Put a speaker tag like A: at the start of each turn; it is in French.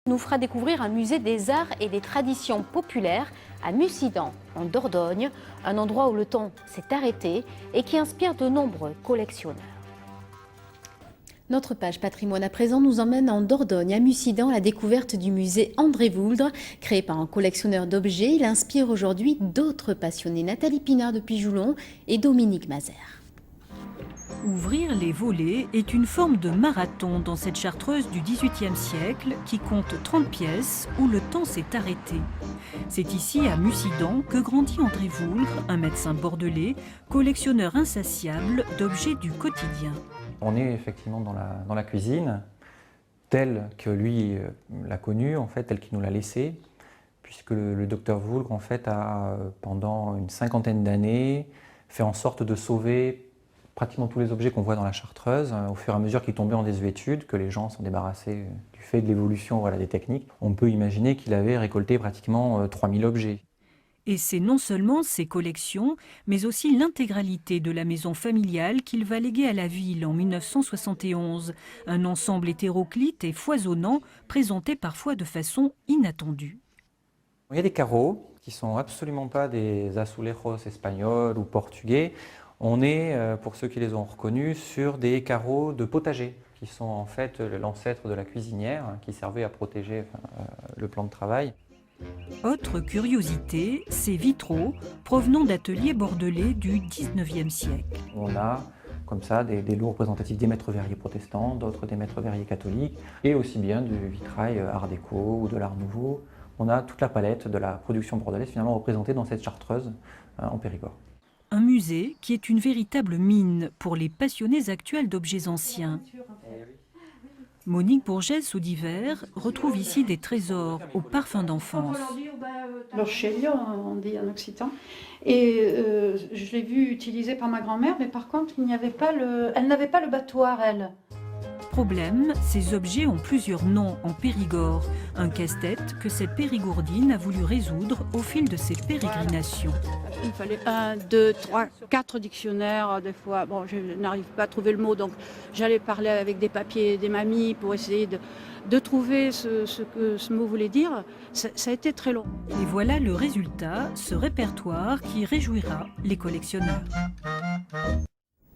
A: nous fera découvrir un musée des arts et des traditions populaires à Mussidan, en Dordogne, un endroit où le temps s'est arrêté et qui inspire de nombreux collectionneurs. Notre page patrimoine à présent nous emmène en Dordogne, à Mussidan, à la découverte du musée André Vouldre. Créé par un collectionneur d'objets, il inspire aujourd'hui d'autres passionnés, Nathalie Pinard de Pijoulon et Dominique Mazer.
B: Ouvrir les volets est une forme de marathon dans cette chartreuse du XVIIIe siècle qui compte 30 pièces où le temps s'est arrêté. C'est ici, à Mussidan, que grandit André Vouldre, un médecin bordelais, collectionneur insatiable d'objets du quotidien.
C: On est effectivement dans la cuisine, telle que lui l'a connue, en fait, telle qu'il nous l'a laissée, puisque le docteur Vouldre, en fait, a, pendant une cinquantaine d'années, fait en sorte de sauver pratiquement tous les objets qu'on voit dans la chartreuse, au fur et à mesure qu'ils tombaient en désuétude, que les gens s'en débarrassaient du fait de l'évolution des techniques. On peut imaginer qu'il avait récolté pratiquement 3000 objets.
B: Et c'est non seulement ses collections, mais aussi l'intégralité de la maison familiale qu'il va léguer à la ville en 1971. Un ensemble hétéroclite et foisonnant, présenté parfois de façon inattendue.
C: Il y a des carreaux qui ne sont absolument pas des azulejos espagnols ou portugais. On est, pour ceux qui les ont reconnus, sur des carreaux de potager, qui sont en fait l'ancêtre de la cuisinière, qui servait à protéger le plan de travail.
B: Autre curiosité, ces vitraux provenant d'ateliers bordelais du XIXe siècle.
C: On a comme ça des lots représentatifs des maîtres verriers protestants, d'autres des maîtres verriers catholiques, et aussi bien du vitrail art déco ou de l'art nouveau. On a toute la palette de la production bordelaise finalement représentée dans cette chartreuse en Périgord.
B: Un musée qui est une véritable mine pour les passionnés actuels d'objets anciens. Monique Bourgès, d'hiver, retrouve ici des trésors au parfum d'enfance.
D: L'orchelio, on dit en occitan. Et je l'ai vu utilisé par ma grand-mère, mais par contre, elle n'avait pas le battoir, elle.
B: Problème, ces objets ont plusieurs noms en Périgord. Un casse-tête que cette périgourdine a voulu résoudre au fil de ses pérégrinations.
D: Il fallait 1, 2, 3, 4 dictionnaires des fois. Bon, je n'arrive pas à trouver le mot, donc j'allais parler avec des papiers des mamies pour essayer de trouver ce que ce mot voulait dire. Ça a été très long.
B: Et voilà le résultat, ce répertoire qui réjouira les collectionneurs.